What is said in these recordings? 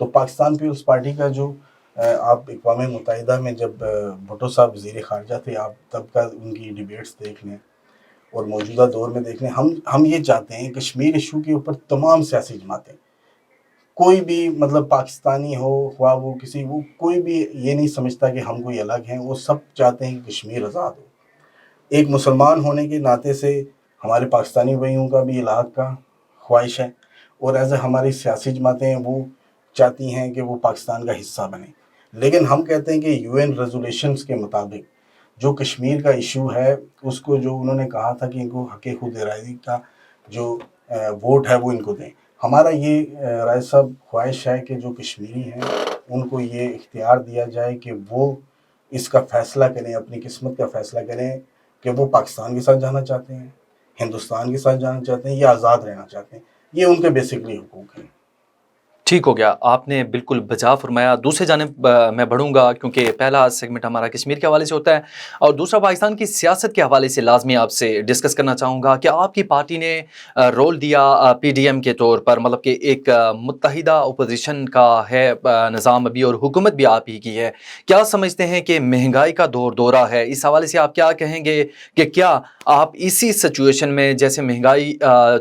تو Pakistan Peoples party کا جو آپ اقوام متحدہ میں جب بھٹو صاحب وزیر خارجہ تھے، آپ تب کا ان کی ڈیبیٹس دیکھ لیں اور موجودہ دور میں دیکھ لیں، ہم یہ چاہتے ہیں کشمیر ایشو کے اوپر تمام سیاسی جماعتیں، کوئی بھی مطلب پاکستانی ہو خواہ وہ کسی، وہ کوئی بھی یہ نہیں سمجھتا کہ ہم کوئی الگ ہیں، وہ سب چاہتے ہیں کہ کشمیر آزاد ہو۔ ایک مسلمان ہونے کے ناطے سے ہمارے پاکستانی بھائیوں کا بھی الحاق کا خواہش ہے، اور ایز اے ہماری سیاسی جماعتیں وہ چاہتی ہیں کہ وہ پاکستان کا حصہ بنیں۔ لیکن ہم کہتے ہیں کہ یو این ریزولیشنز کے مطابق جو کشمیر کا ایشو ہے، اس کو جو انہوں نے کہا تھا کہ ان کو حق خود ارادی کا جو ووٹ ہے وہ ان کو دیں، ہمارا یہ رائے صاحب خواہش ہے کہ جو کشمیری ہیں ان کو یہ اختیار دیا جائے کہ وہ اس کا فیصلہ کریں، اپنی قسمت کا فیصلہ کریں کہ وہ پاکستان کے ساتھ جانا چاہتے ہیں، ہندوستان کے ساتھ جانا چاہتے ہیں یا آزاد رہنا چاہتے ہیں۔ یہ ان کے بیسکلی حقوق ہیں۔ ٹھیک ہو گیا، آپ نے بالکل بجا فرمایا۔ دوسرے جانب میں بڑھوں گا کیونکہ پہلا سیگمنٹ ہمارا کشمیر کے حوالے سے ہوتا ہے، اور دوسرا پاکستان کی سیاست کے حوالے سے لازمی آپ سے ڈسکس کرنا چاہوں گا کہ آپ کی پارٹی نے رول دیا پی ڈی ایم کے طور پر، مطلب کہ ایک متحدہ اپوزیشن کا ہے نظام ابھی، اور حکومت بھی آپ ہی کی ہے۔ کیا سمجھتے ہیں کہ مہنگائی کا دورہ ہے، اس حوالے سے آپ کیا کہیں گے کہ کیا آپ اسی سچویشن میں جیسے مہنگائی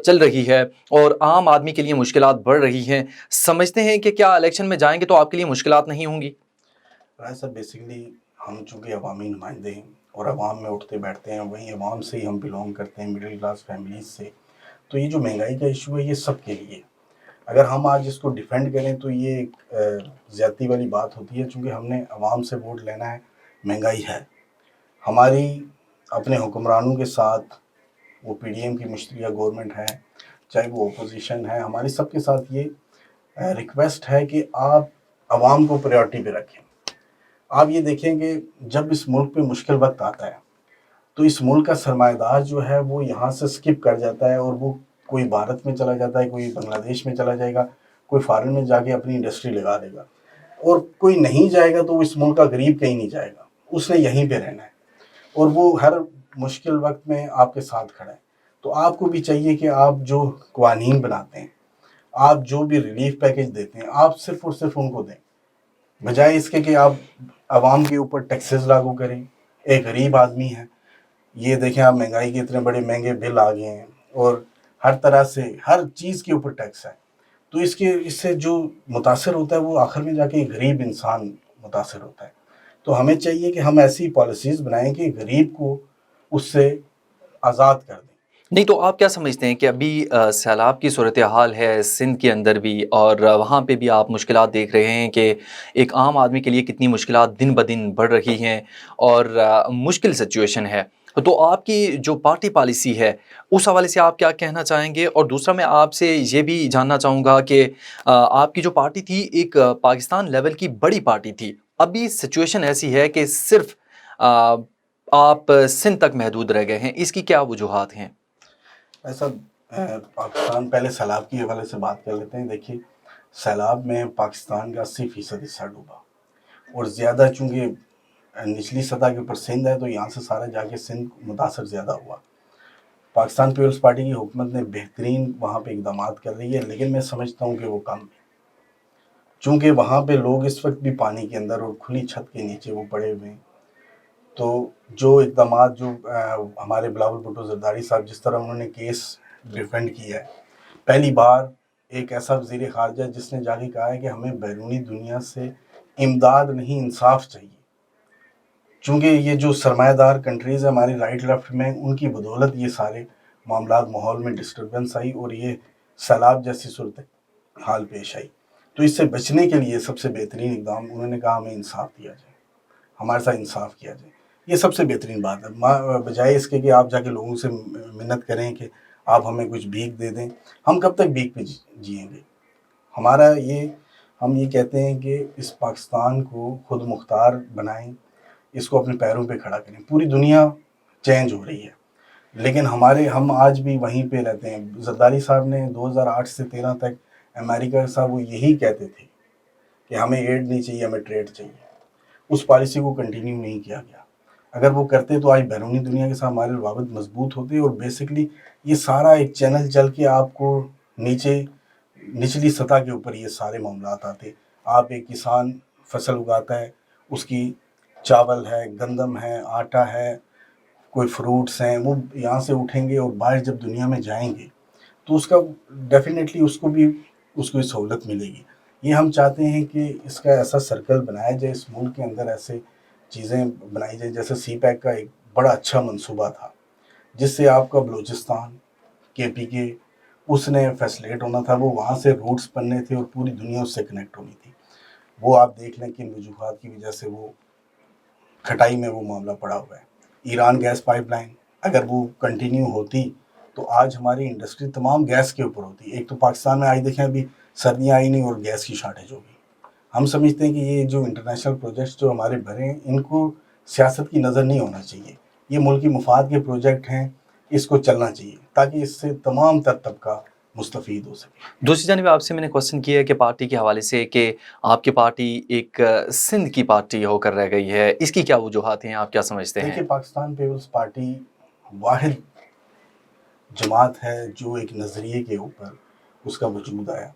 چل رہی ہے اور عام آدمی کے لیے مشکلات بڑھ رہی ہیں، سمجھتے ہیں کہ کیا الیکشن میں جائیں گے تو آپ کے لیے مشکلات نہیں ہوں گی؟ رائے صاحب بیسکلی ہم چونکہ عوامی نمائندے ہیں اور عوام میں اٹھتے بیٹھتے ہیں، وہیں عوام سے ہی ہم بلونگ کرتے ہیں، مڈل کلاس فیملیز سے، تو یہ جو مہنگائی کا ایشو ہے یہ سب کے لیے، اگر ہم آج اس کو ڈیفینڈ کریں تو یہ ایک زیادتی والی بات ہوتی ہے، چونکہ ہم نے عوام سے ووٹ لینا ہے۔ مہنگائی ہے ہماری اپنے حکمرانوں کے ساتھ، وہ پی ڈی ایم کی مشترکہ گورنمنٹ ہے چاہے وہ اپوزیشن ہے، ہماری سب کے ساتھ یہ ریکویسٹ ہے کہ آپ عوام کو پریورٹی پہ رکھیں۔ آپ یہ دیکھیں کہ جب اس ملک پہ مشکل وقت آتا ہے تو اس ملک کا سرمایہ دار جو ہے وہ یہاں سے سکپ کر جاتا ہے، اور وہ کوئی بھارت میں چلا جاتا ہے، کوئی بنگلہ دیش میں چلا جائے گا، کوئی فارن میں جا کے اپنی انڈسٹری لگا دے گا، اور کوئی نہیں جائے گا تو اس ملک کا غریب کہیں نہیں جائے گا، اس نے یہیں پہ رہنا ہے، اور وہ ہر مشکل وقت میں آپ کے ساتھ کھڑا ہے۔ تو آپ کو بھی چاہیے کہ آپ جو قوانین بناتے ہیں، آپ جو بھی ریلیف پیکج دیتے ہیں، آپ صرف اور صرف ان کو دیں، بجائے اس کے کہ آپ عوام کے اوپر ٹیکسز لاگو کریں۔ ایک غریب آدمی ہے، یہ دیکھیں آپ مہنگائی کے اتنے بڑے مہنگے بل آ گئے ہیں، اور ہر طرح سے ہر چیز کے اوپر ٹیکس ہے، تو اس سے جو متاثر ہوتا ہے وہ آخر میں جا کے غریب انسان متاثر ہوتا ہے۔ تو ہمیں چاہیے کہ ہم ایسی پالیسیز بنائیں کہ غریب کو اس سے آزاد کر دیں۔ نہیں تو آپ کیا سمجھتے ہیں کہ ابھی سیلاب کی صورتحال ہے سندھ کے اندر بھی، اور وہاں پہ بھی آپ مشکلات دیکھ رہے ہیں کہ ایک عام آدمی کے لیے کتنی مشکلات دن بدن بڑھ رہی ہیں، اور مشکل سچویشن ہے، تو آپ کی جو پارٹی پالیسی ہے اس حوالے سے آپ کیا کہنا چاہیں گے؟ اور دوسرا میں آپ سے یہ بھی جاننا چاہوں گا کہ آپ کی جو پارٹی تھی ایک پاکستان لیول کی بڑی پارٹی تھی، ابھی سچویشن ایسی ہے کہ صرف آپ سندھ تک محدود رہ گئے ہیں، اس کی کیا وجوہات ہیں؟ ایسا پاکستان، پہلے سیلاب کے حوالے سے بات کر لیتے ہیں۔ دیکھیے سیلاب میں پاکستان کا 80% حصہ ڈوبا، اور زیادہ چونکہ نچلی سطح کے اوپر سندھ ہے تو یہاں سے سارا جا کے سندھ متاثر زیادہ ہوا۔ پاکستان پیپلز پارٹی کی حکومت نے بہترین وہاں پہ اقدامات کر رہی ہے، لیکن میں سمجھتا ہوں کہ وہ کم ہے، چونکہ وہاں پہ لوگ اس وقت بھی پانی کے اندر اور کھلی چھت کے نیچے وہ پڑے ہوئے ہیں۔ تو جو اقدامات جو ہمارے بلاول بھٹو زرداری صاحب جس طرح انہوں نے کیس ڈیفینڈ کیا ہے، پہلی بار ایک ایسا وزیر خارجہ جس نے جا کے کہا ہے کہ ہمیں بیرونی دنیا سے امداد نہیں انصاف چاہیے، چونکہ یہ جو سرمایہ دار کنٹریز ہیں ہماری رائٹ لیفٹ میں، ان کی بدولت یہ سارے معاملات ماحول میں ڈسٹربنس آئی اور یہ سیلاب جیسی صورت حال پیش آئی۔ تو اس سے بچنے کے لیے سب سے بہترین اقدام انہوں نے کہا ہمیں انصاف دیا جائے، ہمارے ساتھ انصاف کیا جائے، یہ سب سے بہترین بات ہے، بجائے اس کے کہ آپ جا کے لوگوں سے منت کریں کہ آپ ہمیں کچھ بھیک دے دیں۔ ہم کب تک بھیک پہ جئیں گے؟ ہمارا ہم یہ کہتے ہیں کہ اس پاکستان کو خود مختار بنائیں، اس کو اپنے پیروں پہ کھڑا کریں۔ پوری دنیا چینج ہو رہی ہے، لیکن ہم آج بھی وہیں پہ رہتے ہیں۔ زرداری صاحب نے 2008 سے 13 تک امریکہ صاحب وہ یہی کہتے تھے کہ ہمیں ایڈ نہیں چاہیے، ہمیں ٹریڈ چاہیے، اس پالیسی کو کنٹینیو نہیں کیا گیا۔ اگر وہ کرتے تو آج بیرونی دنیا کے ساتھ ہمارے روابط مضبوط ہوتے، اور بیسکلی یہ سارا ایک چینل چل کے آپ کو نچلی سطح کے اوپر یہ سارے معاملات آتے۔ آپ ایک کسان فصل اگاتا ہے، اس کی چاول ہے، گندم ہے، آٹا ہے، کوئی فروٹس ہیں، وہ یہاں سے اٹھیں گے اور باہر جب دنیا میں جائیں گے تو اس کا ڈیفینیٹلی اس کو بھی سہولت ملے گی۔ یہ ہم چاہتے ہیں کہ اس کا ایسا سرکل بنایا جائے، اس ملک کے اندر ایسے چیزیں بنائی جائے، جیسے سی پیک کا ایک بڑا اچھا منصوبہ تھا جس سے آپ کا بلوچستان، کے پی کے، اس نے فیسلیٹ ہونا تھا، وہ وہاں سے روٹس بننے تھے اور پوری دنیا اس سے کنیکٹ ہونی تھی۔ وہ آپ دیکھ لیں کہ ان وجوہات کی وجہ سے وہ کھٹائی میں وہ معاملہ پڑا ہوا ہے۔ ایران گیس پائپ لائن اگر وہ کنٹینیو ہوتی تو آج ہماری انڈسٹری تمام گیس کے اوپر ہوتی۔ ایک تو پاکستان میں آج دیکھیں ابھی سردیاں آئی نہیں اور گیس کی شارٹیج ہوگی۔ ہم سمجھتے ہیں کہ یہ جو انٹرنیشنل پروجیکٹس جو ہمارے بھرے ہیں ان کو سیاست کی نظر نہیں ہونا چاہیے، یہ ملکی مفاد کے پروجیکٹ ہیں، اس کو چلنا چاہیے تاکہ اس سے تمام تر طبقہ مستفید ہو سکے۔ دوسری جانب آپ سے میں نے کوشچن کیا ہے کہ پارٹی کے حوالے سے کہ آپ کی پارٹی ایک سندھ کی پارٹی ہو کر رہ گئی ہے، اس کی کیا وجوہات ہیں، آپ کیا سمجھتے ہیں؟ دیکھیے، پاکستان پیپلز پارٹی واحد جماعت ہے جو ایک نظریے کے اوپر اس کا وجود آیا۔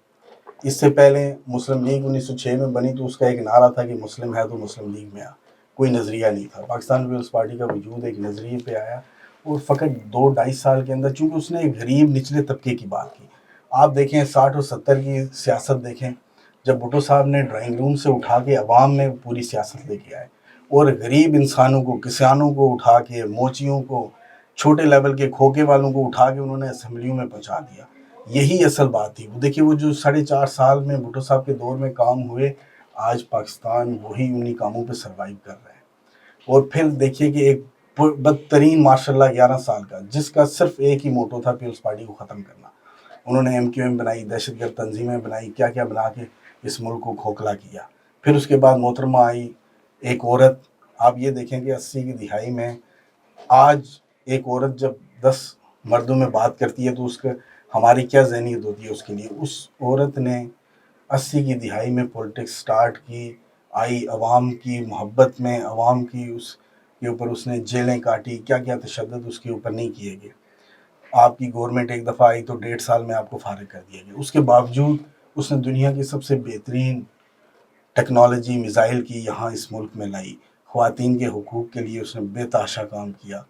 اس سے پہلے مسلم لیگ 1906 میں بنی تو اس کا ایک نعرہ تھا کہ مسلم ہے تو مسلم لیگ میں آ، کوئی نظریہ نہیں تھا۔ پاکستان پیپلز پارٹی کا وجود ایک نظریے پہ آیا اور فقط 2-2.5 سال کے اندر، چونکہ اس نے ایک غریب نچلے طبقے کی بات کی۔ آپ دیکھیں 60 اور 70 کی سیاست دیکھیں، جب بھٹو صاحب نے ڈرائنگ روم سے اٹھا کے عوام میں پوری سیاست لے کے آئے اور غریب انسانوں کو، کسانوں کو اٹھا کے، موچیوں کو، چھوٹے لیول کے کھوکے والوں کو اٹھا کے انہوں نے اسمبلیوں میں پہنچا دیا۔ یہی اصل بات تھی۔ وہ دیکھیے، وہ جو 4.5 سال میں بھٹو صاحب کے دور میں کام ہوئے، آج پاکستان وہی انہی کاموں پہ سروائیو کر رہے ہیں۔ اور پھر دیکھیے کہ ایک بدترین ماشاءاللہ 11 سال کا، جس کا صرف ایک ہی موٹو تھا پیپلز پارٹی کو ختم کرنا۔ انہوں نے MQM بنائی، دہشت گرد تنظیمیں بنائی، کیا کیا بنا کے اس ملک کو کھوکھلا کیا۔ پھر اس کے بعد محترمہ آئی، ایک عورت۔ آپ یہ دیکھیں کہ 80 کی دہائی میں آج ایک عورت جب 10 مردوں میں بات کرتی ہے تو اس کا ہماری کیا ذہنیت ہوتی ہے اس کے لیے۔ اس عورت نے 80 کی دہائی میں پولیٹکس سٹارٹ کی، آئی عوام کی محبت میں، عوام کی اس کے اوپر اس نے جیلیں کاٹی، کیا کیا تشدد اس کے اوپر نہیں کیے گئے۔ آپ کی گورنمنٹ ایک دفعہ آئی تو 1.5 سال میں آپ کو فارغ کر دیا گیا۔ اس کے باوجود اس نے دنیا کی سب سے بہترین ٹیکنالوجی، میزائل کی یہاں اس ملک میں لائی۔ خواتین کے حقوق کے لیے اس نے بے تحاشا کام کیا۔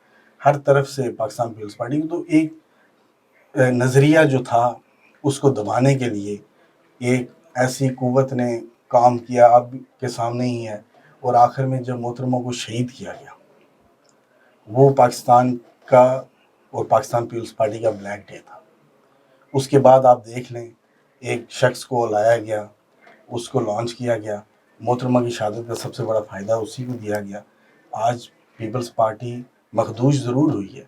ہر طرف سے پاکستان پیپلز پارٹی تو ایک نظریہ جو تھا اس کو دبانے کے لیے ایک ایسی قوت نے کام کیا، آپ کے سامنے ہی ہے۔ اور آخر میں جب محترموں کو شہید کیا گیا، وہ پاکستان کا اور پاکستان پیپلز پارٹی کا بلیک ڈے تھا۔ اس کے بعد آپ دیکھ لیں، ایک شخص کو لایا گیا، اس کو لانچ کیا گیا، محترمہ کی شہادت کا سب سے بڑا فائدہ اسی کو دیا گیا۔ آج پیپلز پارٹی مخدوش ضرور ہوئی ہے،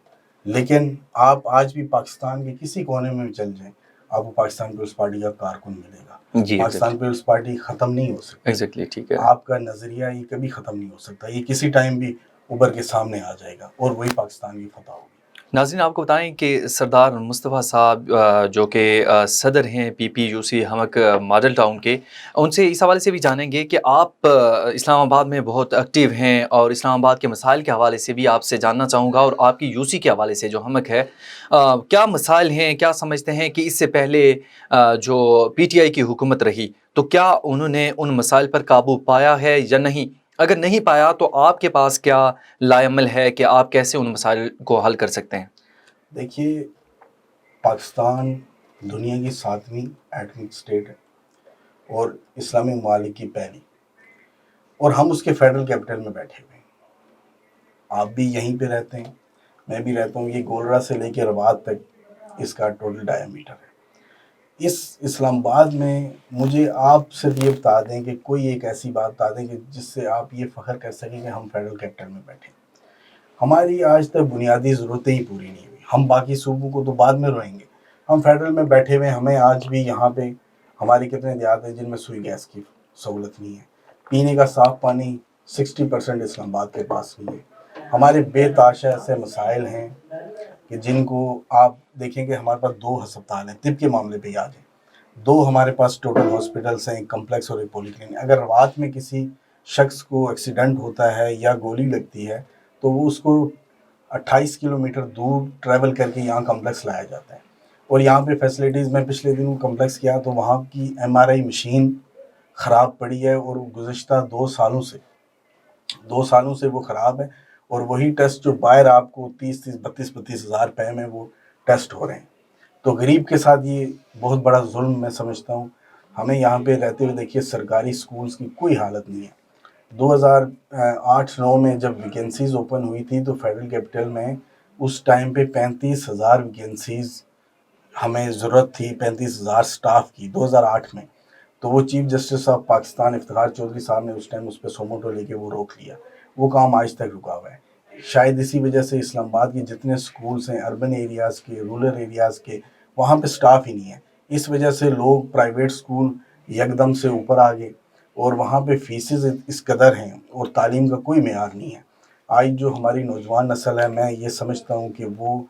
لیکن آپ آج بھی پاکستان کے کسی کونے میں چل جائیں، آپ کو پاکستان پیپلز پارٹی کا کارکن ملے گا۔ جی، پاکستان پیپلز پارٹی ختم نہیں ہو سکتی۔ ایگزیکٹلی، ٹھیک ہے۔ آپ کا نظریہ یہ کبھی ختم نہیں ہو سکتا، یہ کسی ٹائم بھی ابھر کے سامنے آ جائے گا اور وہی پاکستان کی فتح ہوگی۔ ناظرین، آپ کو بتائیں کہ سردار مصطفیٰ صاحب جو کہ صدر ہیں PPUC حمق ماڈل ٹاؤن کے، ان سے اس حوالے سے بھی جانیں گے کہ آپ اسلام آباد میں بہت ایکٹیو ہیں اور اسلام آباد کے مسائل کے حوالے سے بھی آپ سے جاننا چاہوں گا، اور آپ کی UC کے حوالے سے جو حمق ہے، کیا مسائل ہیں، کیا سمجھتے ہیں کہ اس سے پہلے جو PTI کی حکومت رہی تو کیا انہوں نے ان مسائل پر قابو پایا ہے یا نہیں؟ اگر نہیں پایا تو آپ کے پاس کیا لائے عمل ہے کہ آپ کیسے ان مسائل کو حل کر سکتے ہیں؟ دیکھیے، پاکستان دنیا کی 7ویں ایٹمک سٹیٹ ہے اور اسلامی ممالک کی پہلی، اور ہم اس کے فیڈرل کیپٹل میں بیٹھے ہوئے ہیں۔ آپ بھی یہیں پہ رہتے ہیں، میں بھی رہتا ہوں۔ یہ گولرا سے لے کے رواد تک اس کا ٹوٹل ڈایا میٹر ہے۔ اس اسلام آباد میں مجھے آپ صرف یہ بتا دیں کہ کوئی ایک ایسی بات بتا دیں کہ جس سے آپ یہ فخر کر سکیں کہ ہم فیڈرل کیپٹل میں بیٹھے ہیں۔ ہماری آج تک بنیادی ضرورتیں ہی پوری نہیں ہوئی۔ ہم باقی صوبوں کو تو بعد میں روئیں گے، ہم فیڈرل میں بیٹھے ہوئے، ہمیں آج بھی یہاں پہ ہماری کتنے دیہات ہیں جن میں سوئی گیس کی سہولت نہیں ہے، پینے کا صاف پانی 60% اسلام آباد کے پاس نہیں ہے۔ ہمارے بے تحاشا ایسے مسائل ہیں کہ جن کو آپ دیکھیں کہ ہمارے پاس 2 ہسپتال ہیں، طب کے معاملے پہ یاد ہے، 2 ہمارے پاس ٹوٹل ہاسپٹلس ہیں، ایک کمپلیکس اور ایک پولی کلینک۔ اگر رات میں کسی شخص کو ایکسیڈنٹ ہوتا ہے یا گولی لگتی ہے تو وہ اس کو 28 کلومیٹر دور ٹریول کر کے یہاں کمپلیکس لایا جاتا ہے۔ اور یہاں پہ فیسلٹیز، میں پچھلے دنوں کمپلیکس کیا تو وہاں کی MRI مشین خراب پڑی ہے، اور گزشتہ 2 سالوں سے وہ خراب ہے، اور وہی ٹیسٹ جو باہر آپ کو 32 ہزار روپے میں وہ ٹیسٹ ہو رہے ہیں. تو غریب کے ساتھ یہ بہت بڑا ظلم میں سمجھتا ہوں. ہمیں یہاں پہ رہتے ہوئے دیکھیے سرکاری سکولز کی کوئی حالت نہیں ہے. 2008-9 میں جب ویکینسیز اوپن ہوئی تھی تو فیڈرل کیپٹل میں اس ٹائم پہ 35,000 ویکینسیز ہمیں ضرورت تھی، 35,000 سٹاف کی 2008 میں. تو وہ chief justice of Pakistan Iftikhar Chaudhry صاحب نے اس ٹائم اس پہ سوموٹو لے کے وہ روک لیا. وہ کام آج تک رکا ہوا ہے. شاید اسی وجہ سے اسلام آباد کے جتنے سکولز ہیں اربن ایریاز کے، رورل ایریاز کے، وہاں پہ سٹاف ہی نہیں ہے. اس وجہ سے لوگ پرائیویٹ سکول یکدم سے اوپر آ گئے، اور وہاں پہ فیسز اس قدر ہیں اور تعلیم کا کوئی معیار نہیں ہے. آج جو ہماری نوجوان نسل ہے، میں یہ سمجھتا ہوں کہ وہ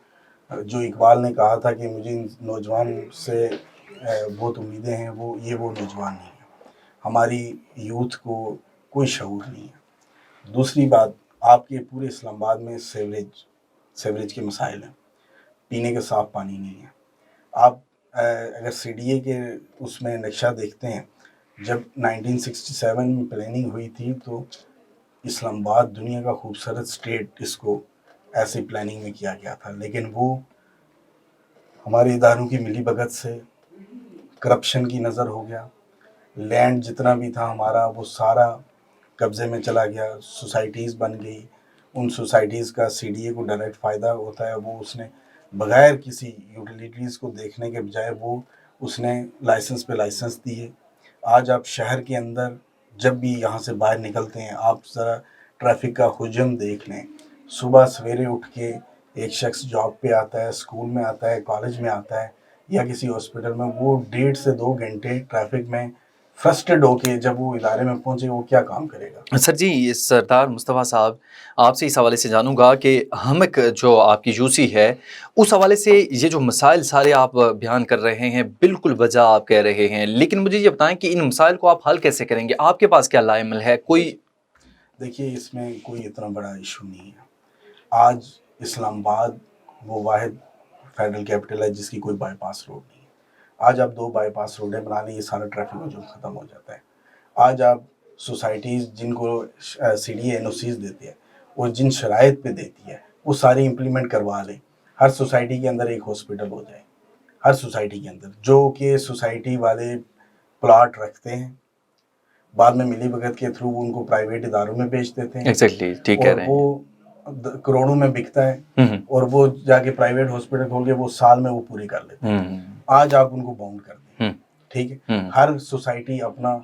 جو اقبال نے کہا تھا کہ مجھے نوجوان سے بہت امیدیں ہیں، وہ نوجوان نہیں ہے. ہماری یوتھ کو کوئی شعور نہیں ہے. دوسری بات، آپ کے پورے اسلام آباد میں سیوریج کے مسائل ہیں، پینے کا صاف پانی نہیں ہے. آپ اگر CDA کے اس میں نقشہ دیکھتے ہیں، جب 1967 میں پلاننگ ہوئی تھی تو اسلام آباد دنیا کا خوبصورت اسٹیٹ اس کو ایسی پلاننگ میں کیا گیا تھا، لیکن وہ ہمارے اداروں کی ملی بھگت سے کرپشن کی نظر ہو گیا. لینڈ جتنا بھی تھا ہمارا وہ سارا قبضے میں چلا گیا. سوسائٹیز بن گئی، ان سوسائٹیز کا CDA کو ڈائریکٹ فائدہ ہوتا ہے. وہ اس نے بغیر کسی یوٹیلیٹیز کو دیکھنے کے بجائے وہ اس نے لائسنس پہ لائسنس دیے. آج آپ شہر کے اندر جب بھی یہاں سے باہر نکلتے ہیں، آپ ذرا ٹریفک کا حجم دیکھ لیں. صبح سویرے اٹھ کے ایک شخص جاب پہ آتا ہے، اسکول میں آتا ہے، کالج میں آتا ہے یا کسی ہاسپٹل میں، وہ 1.5 سے 2 گھنٹے ٹریفک میں فرسٹریڈ ہو کے جب وہ ادارے میں پہنچے وہ کیا کام کرے گا؟ سر جی، سردار مصطفیٰ صاحب، آپ سے اس حوالے سے جانوں گا کہ ہمک جو آپ کی یوسی ہے، اس حوالے سے یہ جو مسائل سارے آپ بیان کر رہے ہیں بالکل وجہ آپ کہہ رہے ہیں، لیکن مجھے یہ بتائیں کہ ان مسائل کو آپ حل کیسے کریں گے؟ آپ کے پاس کیا لائے عمل ہے؟ کوئی دیکھیے اس میں کوئی اتنا بڑا ایشو نہیں ہے. آج اسلام آباد وہ واحد فیڈرل کیپٹل ہے جس کی کوئی بائی پاس روڈ نہیں ہے. آج آپ 2 بائی پاس روڈیں بنا لیں، یہ سارا ٹریفک جو ختم ہو جاتا ہے. آج آپ سوسائٹیز جن کو CDA NOCs دیتے ہیں اور جن شرائط پہ دیتی ہے وہ ساری امپلیمنٹ کروا لیں. ہر سوسائٹی کے اندر ایک ہاسپٹل ہو جائے، ہر سوسائٹی کے اندر، جو کہ سوسائٹی والے پلاٹ رکھتے ہیں، بعد میں ملی بھگت کے تھرو ان کو پرائیویٹ اداروں میں بیچ دیتے ہیں، ایگزیکٹلی ٹھیک کہہ اور رہے وہ ہیں. کروڑوں میں بکتا ہے، ہوں اور وہ جا کے پرائیویٹ ہاسپٹل کھول کے وہ سال میں وہ پوری کر لیتے ہیں. ہوں آج آپ ان کو باؤنڈ کر دیں، ہوں ٹھیک ہے. ہوں ہر سوسائٹی اپنا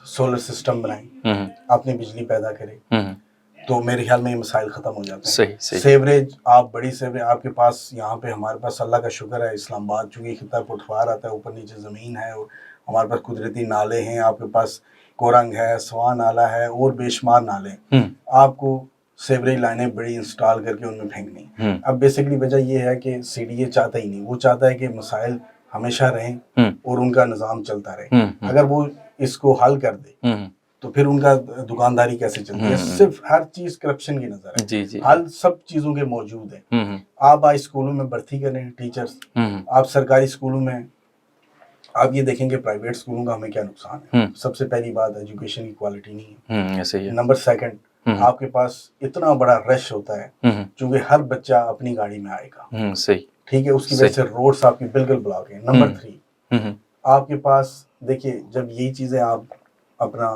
سولر سسٹم بنائیں، ہوں اپنی بجلی پیدا کرے، ہوں تو میرے خیال میں یہ مسائل ختم ہو جاتے ہیں. صحیح سیوریج، آپ بڑی سیوریج آپ کے پاس یہاں پہ، ہمارے پاس اللہ کا شکر ہے اسلام آباد چونکہ خطہ پٹوار آتا ہے، اوپر نیچے زمین ہے، اور ہمارے پاس قدرتی نالے ہیں. آپ کے پاس کورنگ ہے، سواں نالہ ہے، اور بے شمار نالے ہیں. ہوں آپ کو سیوریج لائنیں بڑی انسٹال کر کے ان میں پھینکنی. ہوں اب بیسکلی وجہ یہ ہے کہ CDA چاہتا ہی نہیں، وہ چاہتا ہے کہ مسائل ہمیشہ رہیں ہوں اور ان کا نظام چلتا رہے. ہوں اگر وہ اس کو حل کر دے ہوں تو پھر ان کا دکانداری کیسے چلتی ہے؟ صرف ہر چیز کرپشن کی نظر ہے. جی جی حل سب چیزوں کے موجود ہیں. ہوں آپ آج اسکولوں میں بھرتی کریں ٹیچرز، ہوں آپ سرکاری اسکولوں میں آپ یہ دیکھیں کہ پرائیویٹ اسکولوں کا ہمیں کیا نقصان ہے. ہوں سب سے پہلی بات، ایجوکیشن کی کوالٹی نہیں ہے. ایسے ہی ہے. نمبر سیکنڈ، ہوں آپ کے پاس اتنا بڑا رش ہوتا ہے ہوں چونکہ ہر بچہ اپنی گاڑی میں آئے گا، صحیح. ٹھیک ہے، اس کی وجہ سے روڈس آپ کی بالکل بلاک ہیں. نمبر 3، ہوں آپ کے پاس دیکھیے جب یہی چیزیں آپ اپنا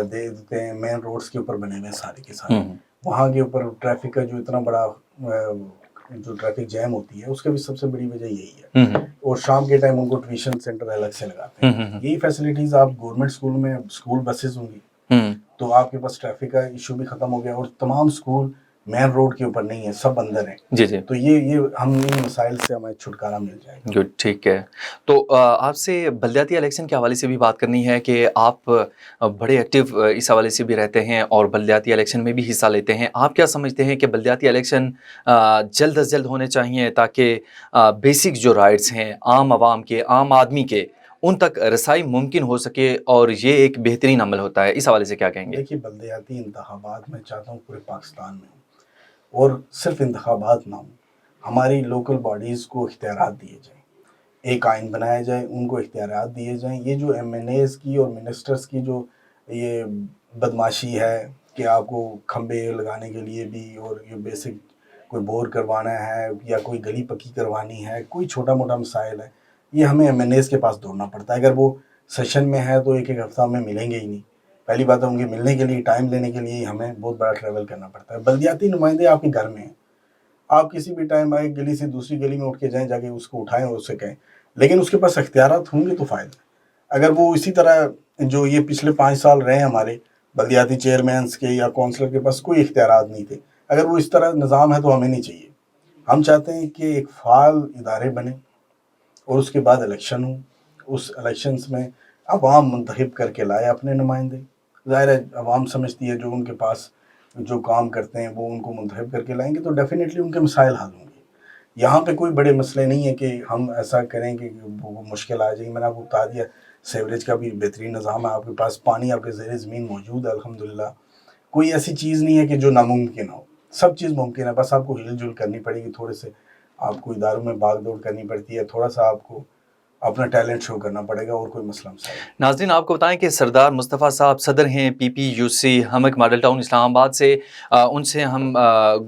دے دیتے ہیں، مین روڈس کے اوپر بنے ہوئے سارے کے سارے، ہوں وہاں کے اوپر ٹریفک کا جو اتنا بڑا جو ٹریفک جیم ہوتی ہے اس کا بھی سب سے بڑی وجہ یہی ہے. ہوں اور شام کے ٹائم ان کو ٹیوشن سینٹر الگ سے لگاتے ہیں. یہی فیسلٹیز آپ گورنمنٹ اسکول میں، اسکول بسز ہوں گی ہوں تو آپ کے پاس ٹریفک کا ایشو بھی ختم ہو گیا. اور تمام اسکول مین روڈ کے اوپر نہیں ہیں، سب اندر ہیں. جی جی تو یہ ہم ان مسائل سے ہمیں چھٹکارا مل جائے گا. گڈ، ٹھیک ہے. تو آپ سے بلدیاتی الیکشن کے حوالے سے بھی بات کرنی ہے کہ آپ بڑے ایکٹیو اس حوالے سے بھی رہتے ہیں اور بلدیاتی الیکشن میں بھی حصہ لیتے ہیں. آپ کیا سمجھتے ہیں کہ بلدیاتی الیکشن جلد از جلد ہونے چاہیے تاکہ بیسک جو رائٹس ہیں عام عوام کے، عام آدمی کے، ان تک رسائی ممکن ہو سکے، اور یہ ایک بہترین عمل ہوتا ہے؟ اس حوالے سے کیا کہیں گے؟ دیکھیے بلدیاتی انتخابات میں چاہتا ہوں پورے پاکستان میں ہوں، اور صرف انتخابات نہ ہوں، ہماری لوکل باڈیز کو اختیارات دیے جائیں ایک آئین بنایا جائے, ان کو اختیارات دیے جائیں. یہ جو ایم این ایز کی اور منسٹرز کی جو یہ بدماشی ہے کہ آپ کو کھمبے لگانے کے لیے بھی, اور یہ بیسک کوئی بور کروانا ہے یا کوئی گلی پکی کروانی ہے, کوئی چھوٹا موٹا مسائل ہے, یہ ہمیں ایم این ایز کے پاس دوڑنا پڑتا ہے. اگر وہ سیشن میں ہے تو ایک ہفتہ میں ملیں گے ہی نہیں. پہلی بات ہے ان کے ملنے کے لیے ٹائم لینے کے لیے ہمیں بہت بڑا ٹریول کرنا پڑتا ہے. بلدیاتی نمائندے آپ کے گھر میں ہیں, آپ کسی بھی ٹائم آئے گلی سے دوسری گلی میں اٹھ کے جائیں, جا کے اس کو اٹھائیں اور اس سے کہیں, لیکن اس کے پاس اختیارات ہوں گے تو فائدہ. اگر وہ اسی طرح جو یہ پچھلے 5 سال رہے ہمارے بلدیاتی چیئرمینس کے یا کونسلر کے پاس کوئی اختیارات نہیں تھے, اگر وہ اس طرح نظام ہے تو ہمیں نہیں چاہیے. ہم چاہتے ہیں کہ ایک فعال ادارے بنے اور اس کے بعد الیکشن ہوں. اس الیکشنز میں عوام منتخب کر کے لائے اپنے نمائندے. ظاہر ہے عوام سمجھتی ہے جو ان کے پاس جو کام کرتے ہیں وہ ان کو منتخب کر کے لائیں گے تو ڈیفینیٹلی ان کے مسائل حل ہوں گے. یہاں پہ کوئی بڑے مسئلے نہیں ہیں کہ ہم ایسا کریں کہ وہ مشکل آ جائے. میں نے آپ کو بتا دیا سیوریج کا بھی بہترین نظام ہے, آپ کے پاس پانی آپ کے زیر زمین موجود ہے الحمدللہ. کوئی ایسی چیز نہیں ہے کہ جو ناممکن ہو, سب چیز ممکن ہے. بس آپ کو ہل جل کرنی پڑے گی, تھوڑے سے آپ کو اداروں میں بھاگ دوڑ کرنی پڑتی ہے, تھوڑا سا آپ کو اپنا ٹیلنٹ شو کرنا پڑے گا, اور کوئی مسئلہ مسائل. ناظرین آپ کو بتائیں کہ سردار مصطفیٰ صاحب صدر ہیں پی پی یو سی ہمک ماڈل ٹاؤن اسلام آباد سے, ان سے ہم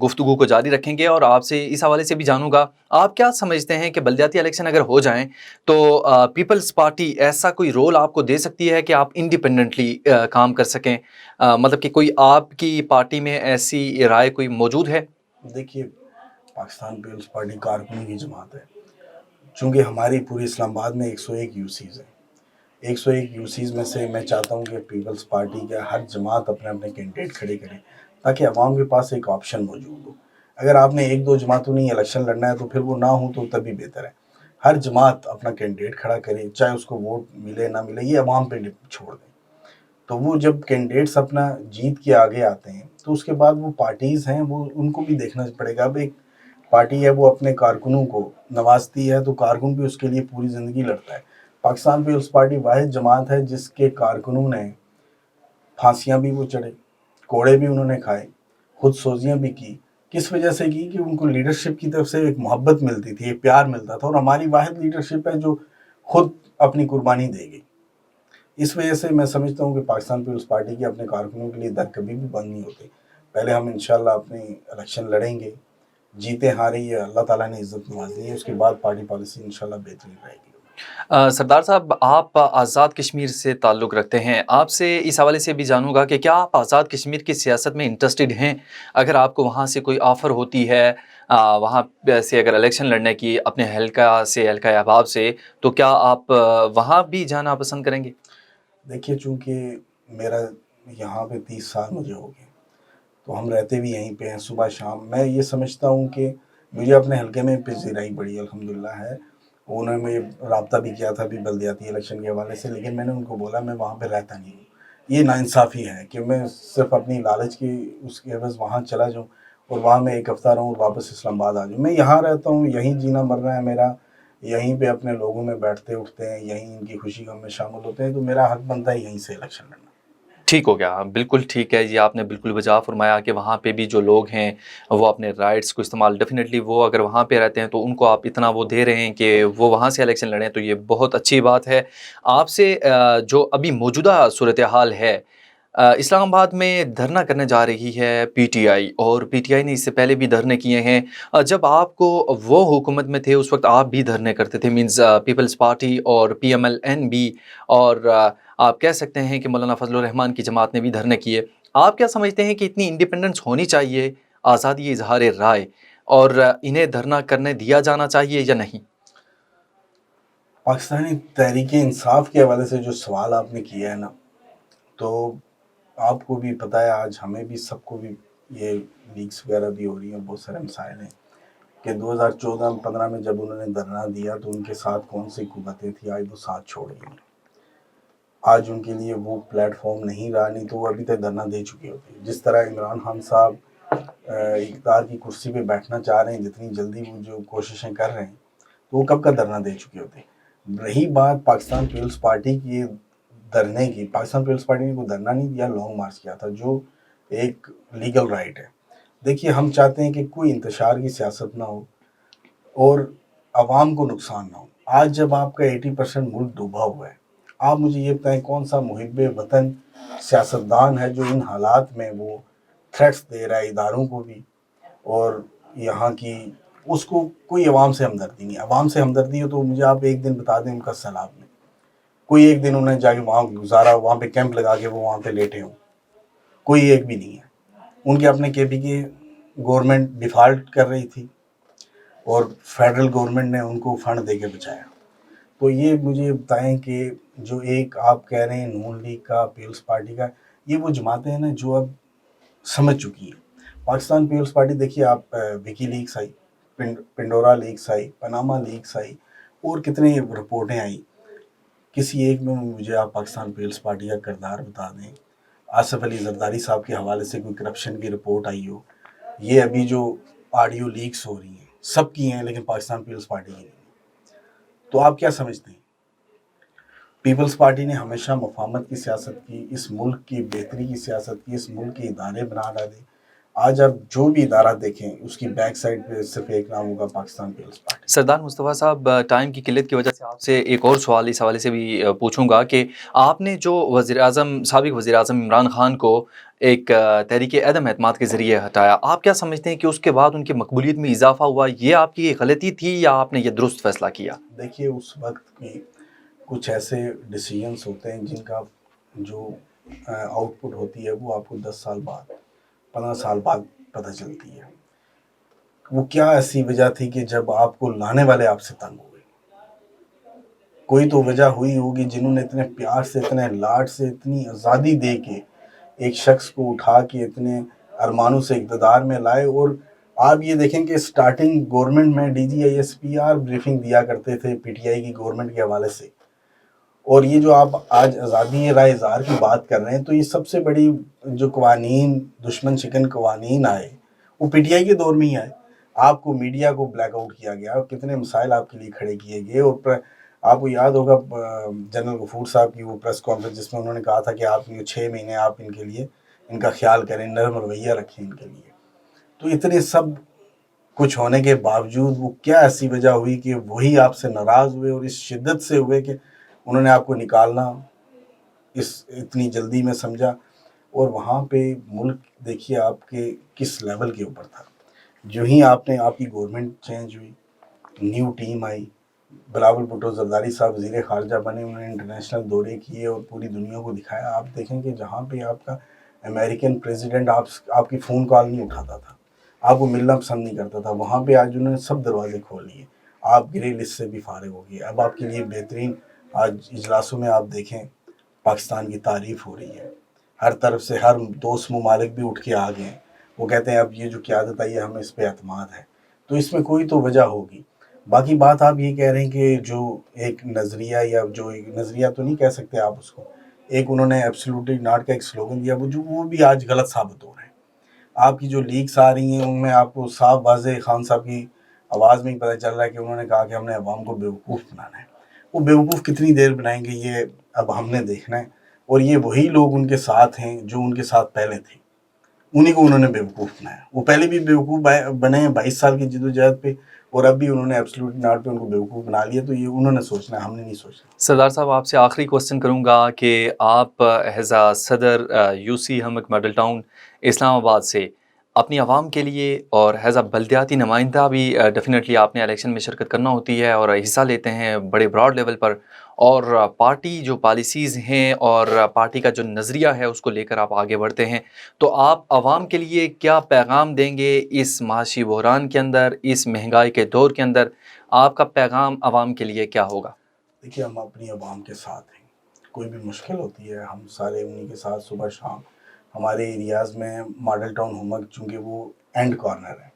گفتگو کو جاری رکھیں گے اور آپ سے اس حوالے سے بھی جانوں گا آپ کیا سمجھتے ہیں کہ بلدیاتی الیکشن اگر ہو جائیں تو پیپلز پارٹی ایسا کوئی رول آپ کو دے سکتی ہے کہ آپ انڈیپینڈنٹلی کام کر سکیں, مطلب کہ کوئی آپ کی پارٹی میں ایسی رائے کوئی موجود ہے؟ دیکھیے پاکستان پیپلز پارٹی کارکنوں کی جماعت ہے. چونکہ ہماری پوری اسلام آباد میں 101 یو سیز ہیں. 101 یو سیز میں سے میں چاہتا ہوں کہ پیپلز پارٹی کا ہر جماعت اپنے اپنے کینڈیڈیٹ کھڑے کرے تاکہ عوام کے پاس ایک آپشن موجود ہو. اگر آپ نے 1-2 جماعتوں نے الیکشن لڑنا ہے تو پھر وہ نہ ہوں تو تبھی بہتر ہے. ہر جماعت اپنا کینڈیڈیٹ کھڑا کرے, چاہے اس کو ووٹ ملے نہ ملے, یہ عوام پہ چھوڑ دیں. تو وہ جب کینڈیڈیٹس اپنا جیت کے آگے آتے ہیں تو اس کے بعد وہ پارٹیز ہیں وہ ان کو بھی دیکھنا پڑے گا. اب ایک پارٹی ہے وہ اپنے کارکنوں کو نوازتی ہے تو کارکن بھی اس کے لیے پوری زندگی لڑتا ہے. پاکستان پیپلز پارٹی واحد جماعت ہے جس کے کارکنوں نے پھانسیاں بھی وہ چڑھے, کوڑے بھی انہوں نے کھائے, خود سوزیاں بھی کی. کس وجہ سے کی کہ ان کو لیڈرشپ کی طرف سے ایک محبت ملتی تھی, ایک پیار ملتا تھا, اور ہماری واحد لیڈرشپ ہے جو خود اپنی قربانی دے گئی. اس وجہ سے میں سمجھتا ہوں کہ پاکستان پیپلز پارٹی کے اپنے کارکنوں کے لیے در کبھی بھی بند نہیں ہوتے. پہلے ہم انشاءاللہ اپنی الیکشن لڑیں گے, جیتے ہارے یہ اللہ تعالیٰ نے عزت نوازی ہے, اس کے بعد پارٹی پالیسی انشاءاللہ بہترین رہے گی. سردار صاحب آپ آزاد کشمیر سے تعلق رکھتے ہیں, آپ سے اس حوالے سے بھی جانوں گا کہ کیا آپ آزاد کشمیر کی سیاست میں انٹرسٹڈ ہیں؟ اگر آپ کو وہاں سے کوئی آفر ہوتی ہے وہاں سے اگر الیکشن لڑنے کی اپنے حلقہ احباب سے, تو کیا آپ وہاں بھی جانا پسند کریں گے؟ دیکھیے چونکہ میرا یہاں پہ 30 سال مجھے ہو گئے تو ہم رہتے بھی یہیں پہ ہیں صبح شام. میں یہ سمجھتا ہوں کہ مجھے اپنے حلقے میں پذیرائی بڑی الحمدللہ ہے. انہوں نے مجھے رابطہ بھی کیا تھا بھی بلدیاتی الیکشن کے حوالے سے, لیکن میں نے ان کو بولا میں وہاں پہ رہتا نہیں ہوں. یہ ناانصافی ہے کہ میں صرف اپنی لالچ کی اس کے عوض وہاں چلا جاؤں اور وہاں میں ایک ہفتہ رہوں اور واپس اسلام آباد آ جاؤں. میں یہاں رہتا ہوں, یہیں جینا مرنا ہے میرا, یہیں پہ اپنے لوگوں میں بیٹھتے اٹھتے ہیں, یہیں ان کی خوشی غم میں شامل ہوتے ہیں, تو میرا حق بنتا ہے یہیں سے الیکشن لڑنا. ٹھیک ہو گیا, بالکل ٹھیک ہے جی, آپ نے بالکل بجا فرمایا کہ وہاں پہ بھی جو لوگ ہیں وہ اپنے رائٹس کو استعمال ڈیفینیٹلی وہ اگر وہاں پہ رہتے ہیں تو ان کو آپ اتنا وہ دے رہے ہیں کہ وہ وہاں سے الیکشن لڑیں, تو یہ بہت اچھی بات ہے. آپ سے جو ابھی موجودہ صورتحال ہے, اسلام آباد میں دھرنا کرنے جا رہی ہے پی ٹی آئی, اور پی ٹی آئی نے اس سے پہلے بھی دھرنے کیے ہیں. جب آپ کو وہ حکومت میں تھے اس وقت آپ بھی دھرنے کرتے تھے, مینز پیپلز پارٹی اور پی ایم ایل این بھی, اور آپ کہہ سکتے ہیں کہ مولانا فضل الرحمان کی جماعت نے بھی دھرنے کیے. آپ کیا سمجھتے ہیں کہ اتنی انڈیپینڈنس ہونی چاہیے, آزادی اظہار رائے, اور انہیں دھرنا کرنے دیا جانا چاہیے یا نہیں؟ پاکستانی تحریک انصاف کے حوالے سے جو سوال آپ نے کیا ہے نا, تو آپ کو بھی پتہ ہے, آج ہمیں بھی سب کو بھی یہ لیکس وغیرہ بھی ہو رہی ہیں, بہت سارے مسائل ہیں کہ 2014-15 میں جب انہوں نے دھرنا دیا تو ان کے ساتھ کون سی قوتیں تھیں, آج وہ ساتھ چھوڑ گئی. آج ان کے لیے وہ پلیٹ فارم نہیں رہا, نہیں تو وہ ابھی تک دھرنا دے چکے ہوتے. جس طرح عمران خان صاحب اقتدار کی کرسی پہ بیٹھنا چاہ رہے ہیں, جتنی جلدی وہ جو کوششیں کر رہے ہیں, تو وہ کب کا دھرنا دے چکے ہوتے. رہی بات پاکستان پیپلز پارٹی کی دھرنے کی, پاکستان پیپلز پارٹی نے کوئی دھرنا نہیں دیا, لانگ مارچ کیا تھا جو ایک لیگل رائٹ ہے. دیکھیے ہم چاہتے ہیں کہ کوئی انتشار کی سیاست نہ ہو اور عوام کو نقصان نہ ہو. آج جب آپ کا 80% ملک ڈوبا ہوا ہے، آپ مجھے یہ بتائیں کون سا محب وطن سیاستدان ہے جو ان حالات میں وہ تھریٹس دے رہا ہے اداروں کو بھی، اور یہاں کی اس کو کوئی عوام سے ہمدردی نہیں. عوام سے ہمدردی ہو تو مجھے آپ ایک دن بتا دیں ان کا سیلاب میں کوئی ایک دن انہیں جا کے وہاں گزارا، وہاں پہ کیمپ لگا کے وہ وہاں پہ لیٹے ہوں، کوئی ایک بھی نہیں ہے. ان کے اپنے کے پی کی گورنمنٹ ڈیفالٹ کر رہی تھی اور فیڈرل گورنمنٹ نے ان کو فنڈ دے کے بچایا. تو یہ مجھے بتائیں کہ جو ایک آپ کہہ رہے ہیں نون لیگ کا، پیپلز پارٹی کا، یہ وہ جماعتیں ہیں نا جو اب سمجھ چکی ہیں. پاکستان پیپلز پارٹی دیکھیے آپ، وکی لیکس آئی، پنڈورا لیکس آئی، پناما لیکس آئی، اور کتنے رپورٹیں آئی. کسی ایک میں مجھے آپ پاکستان پیپلز پارٹی کا کردار بتا دیں. آصف علی زرداری صاحب کے حوالے سے کوئی کرپشن کی رپورٹ آئی ہو. یہ ابھی جو آڈیو لیکس ہو رہی ہیں سب کی ہیں لیکن پاکستان پیپلز پارٹی کی نہیں. تو آپ کیا سمجھتے ہیں؟ پیپلز پارٹی نے ہمیشہ مفاہمت کی سیاست کی، اس ملک کی بہتری کی سیاست کی، اس ملک کے ادارے بنا ڈالے. آج آپ جو بھی ادارہ دیکھیں اس کی بیک سائڈ پہ صرف ایک نام ہوگا پاکستان پیپلز پارٹی. سردار مصطفیٰ صاحب، ٹائم کی قلت کی وجہ سے آپ سے ایک اور سوال اس حوالے سے بھی پوچھوں گا کہ آپ نے جو سابق وزیر اعظم عمران خان کو ایک تحریک عدم اعتماد کے ذریعے ہٹایا، آپ کیا سمجھتے ہیں کہ اس کے بعد ان کی مقبولیت میں اضافہ ہوا؟ یہ آپ کی غلطی تھی یا آپ نے یہ درست فیصلہ کیا؟ دیکھیے اس وقت میں کچھ ایسے ڈیسیجنس ہوتے ہیں جن کا جو آؤٹ پٹ ہوتی ہے وہ آپ کو 10 سال بعد، 15 سال بعد پتہ چلتی ہے. وہ کیا ایسی وجہ تھی کہ جب آپ کو لانے والے آپ سے تنگ ہوئے؟ کوئی تو وجہ ہوئی ہوگی جنہوں نے اتنے پیار سے، اتنے لاڈ سے، اتنی آزادی دے کے ایک شخص کو اٹھا کے اتنے ارمانوں سے اقتدار میں لائے. اور آپ یہ دیکھیں کہ سٹارٹنگ گورنمنٹ میں D G I S P R briefing دیا کرتے تھے پی ٹی آئی کی گورنمنٹ کے حوالے سے. اور یہ جو آپ آج آزادی رائے اظہار کی بات کر رہے ہیں تو یہ سب سے بڑی جو قوانین، دشمن شکن قوانین آئے وہ پی ٹی آئی کے دور میں ہی آئے. آپ کو میڈیا کو بلیک آؤٹ کیا گیا، کتنے مسائل آپ کے لیے کھڑے کیے گئے. اور آپ کو یاد ہوگا جنرل غفور صاحب کی وہ پریس کانفرنس جس میں انہوں نے کہا تھا کہ آپ 6 مہینے آپ ان کے لیے ان کا خیال کریں، نرم رویہ رکھیں ان کے لیے. تو اتنے سب کچھ ہونے کے باوجود وہ کیا ایسی وجہ ہوئی کہ وہی آپ سے ناراض ہوئے اور اس شدت سے ہوئے کہ انہوں نے آپ کو نکالنا اس اتنی جلدی میں سمجھا. اور وہاں پہ ملک دیکھیے آپ کے کس لیول کے اوپر تھا. جو ہی آپ کی گورنمنٹ چینج ہوئی، new team I, Bilawal Bhutto Zardari صاحب وزیر خارجہ بنے، انہوں نے انٹرنیشنل دورے کیے اور پوری دنیا کو دکھایا. آپ دیکھیں کہ جہاں پہ آپ کا امریکن پریزیڈنٹ آپ کی فون کال نہیں اٹھاتا تھا، آپ کو ملنا پسند نہیں کرتا تھا، وہاں پہ آج انہوں نے سب دروازے کھول لیے. آپ گرے لسٹ سے بھی فارغ ہو گئے. اب آپ کے لیے بہترین آج اجلاسوں میں آپ دیکھیں پاکستان کی تعریف ہو رہی ہے ہر طرف سے. ہر دوست ممالک بھی اٹھ کے آ گئے ہیں، وہ کہتے ہیں اب یہ جو قیادت آئی ہے ہمیں اس پہ اعتماد ہے. تو اس میں کوئی تو وجہ ہوگی. باقی بات آپ یہ کہہ رہے ہیں کہ جو ایک نظریہ، یا جو ایک نظریہ تو نہیں کہہ سکتے آپ اس کو، ایک انہوں نے ایبسلیوٹلی ناٹ کا ایک سلوگن دیا، وہ بھی آج غلط ثابت ہو رہے ہیں. آپ کی جو لیکس آ رہی ہیں ان میں آپ کو صاف واضح خان صاحب کی آواز میں ہی پتہ چل رہا ہے کہ انہوں نے کہا کہ ہم نے عوام کو بیوقوف بنانا ہے. وہ بیوقوف کتنی دیر بنائیں گے یہ اب ہم نے دیکھنا ہے. اور یہ وہی لوگ ان کے ساتھ ہیں جو ان کے ساتھ پہلے تھے، انہیں کو انہوں نے بیوقوف بنایا. وہ پہلے بھی بیوقوف بنے ہیں 22 سال کی جدوجہد پہ، اور اب بھی انہوں نے ایبسلیوٹ ناٹ پہ ان کو بیوقوف بنا لیا. تو یہ انہوں نے سوچنا ہے، ہم نے نہیں سوچنا. سردار صاحب، آپ سے آخری کوسچن کروں گا کہ آپ ایز صدر یو سی ہمک ماڈل ٹاؤن اسلام آباد سے اپنی عوام کے لیے اور ایز بلدیاتی نمائندہ بھی ڈیفینیٹلی آپ نے الیکشن میں شرکت کرنا ہوتی ہے اور حصہ لیتے ہیں بڑے براڈ لیول پر، اور پارٹی جو پالیسیز ہیں اور پارٹی کا جو نظریہ ہے اس کو لے کر آپ آگے بڑھتے ہیں. تو آپ عوام کے لیے کیا پیغام دیں گے اس معاشی بحران کے اندر، اس مہنگائی کے دور کے اندر؟ آپ کا پیغام عوام کے لیے کیا ہوگا؟ دیکھیے ہم اپنی عوام کے ساتھ ہیں. کوئی بھی مشکل ہوتی ہے ہم سارے انہیں کے ساتھ صبح شام. ہمارے ایریاز میں ماڈل ٹاؤن ہومک چونکہ وہ اینڈ کارنر ہے،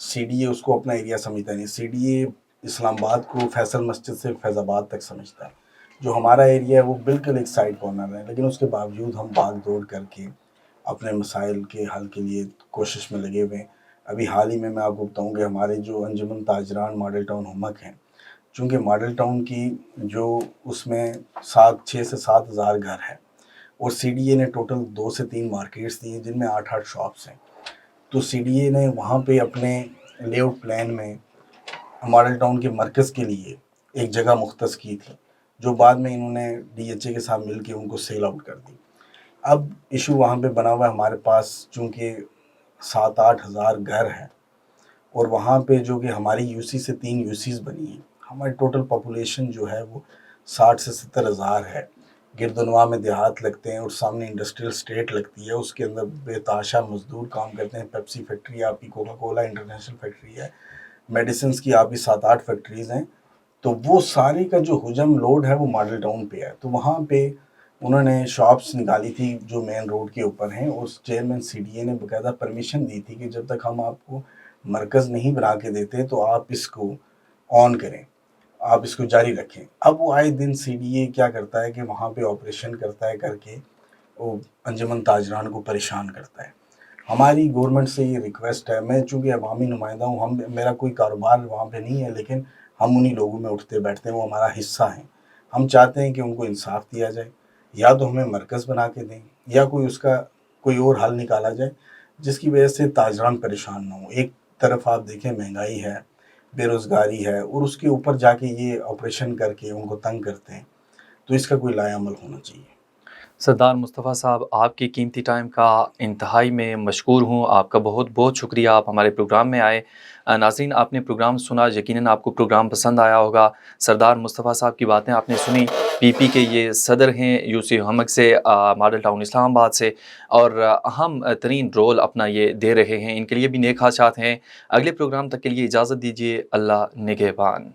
سی ڈی اے اس کو اپنا ایریا سمجھتا نہیں. سی ڈی اے اسلام آباد کو فیصل مسجد سے فیض آباد تک سمجھتا ہے. جو ہمارا ایریا ہے وہ بالکل ایک سائڈ کارنر ہے، لیکن اس کے باوجود ہم بھاگ دوڑ کر کے اپنے مسائل کے حل کے لیے کوشش میں لگے ہوئے ہیں. ابھی حال ہی میں آپ کو بتاؤں کہ ہمارے جو انجمن تاجران ماڈل ٹاؤن ہومک ہیں، چونکہ ماڈل ٹاؤن کی جو اس میں 6 سے 7 ہزار گھر ہے، اور سی ڈی اے نے ٹوٹل 2 سے 3 مارکیٹس دی ہیں جن میں 8 شاپس ہیں. تو سی ڈی اے نے وہاں پہ اپنے لے آؤٹ پلان میں ماڈل ٹاؤن کے مرکز کے لیے ایک جگہ مختص کی تھی، جو بعد میں انہوں نے ڈی ایچ اے کے ساتھ مل کے ان کو سیل آؤٹ کر دی۔ اب ایشو وہاں پہ بنا ہوا ہے ہمارے پاس، چونکہ 7-8 ہزار گھر ہیں، اور وہاں پہ جو کہ ہماری یو سی سے 3 یو سیز بنی ہیں، ہماری ٹوٹل پاپولیشن جو ہے وہ 60 سے 70 ہزار ہے۔ گردنواں میں دیہات لگتے ہیں اور سامنے انڈسٹریل اسٹیٹ لگتی ہے، اس کے اندر بے تحاشا مزدور کام کرتے ہیں۔ پیپسی فیکٹری ہے آپ کی، کوکا کولا انٹرنیشنل فیکٹری ہے، میڈیسنز کی آپ کی 7-8 فیکٹریز ہیں۔ تو وہ سارے کا جو حجم لوڈ ہے وہ ماڈل ٹاؤن پہ ہے۔ تو وہاں پہ انہوں نے شاپس نکالی تھی جو مین روڈ کے اوپر ہیں، اور چیئرمین سی ڈی اے نے باقاعدہ پرمیشن دی تھی کہ جب تک ہم آپ کو مرکز نہیں بنا کے دیتے تو آپ اس کو آن کریں، آپ اس کو جاری رکھیں۔ اب وہ آئے دن سی ڈی اے کیا کرتا ہے کہ وہاں پہ آپریشن کرتا ہے، کر کے وہ انجمن تاجران کو پریشان کرتا ہے۔ ہماری گورنمنٹ سے یہ ریکویسٹ ہے، میں چونکہ عوامی نمائندہ ہوں، میرا کوئی کاروبار وہاں پہ نہیں ہے، لیکن ہم انہی لوگوں میں اٹھتے بیٹھتے ہیں، وہ ہمارا حصہ ہیں۔ ہم چاہتے ہیں کہ ان کو انصاف دیا جائے، یا تو ہمیں مرکز بنا کے دیں، یا کوئی اس کا کوئی اور حل نکالا جائے جس کی وجہ سے تاجران پریشان نہ ہوں۔ ایک طرف آپ دیکھیں مہنگائی ہے، بے روزگاری ہے، اور اس کے اوپر جا کے یہ آپریشن کر کے ان کو تنگ کرتے ہیں، تو اس کا کوئی لائحہ عمل ہونا چاہیے۔ سردار مصطفیٰ صاحب، آپ کی قیمتی ٹائم کا انتہائی میں مشکور ہوں، آپ کا بہت بہت شکریہ، آپ ہمارے پروگرام میں آئے۔ ناظرین، آپ نے پروگرام سنا، یقیناً آپ کو پروگرام پسند آیا ہوگا۔ سردار مصطفیٰ صاحب کی باتیں آپ نے سنی، پی پی کے یہ صدر ہیں یو سی ہمک سے، ماڈل ٹاؤن اسلام آباد سے، اور اہم ترین رول اپنا یہ دے رہے ہیں، ان کے لیے بھی نیک خواہشات ہیں۔ اگلے پروگرام تک کے لیے اجازت دیجیے، اللہ نگہبان۔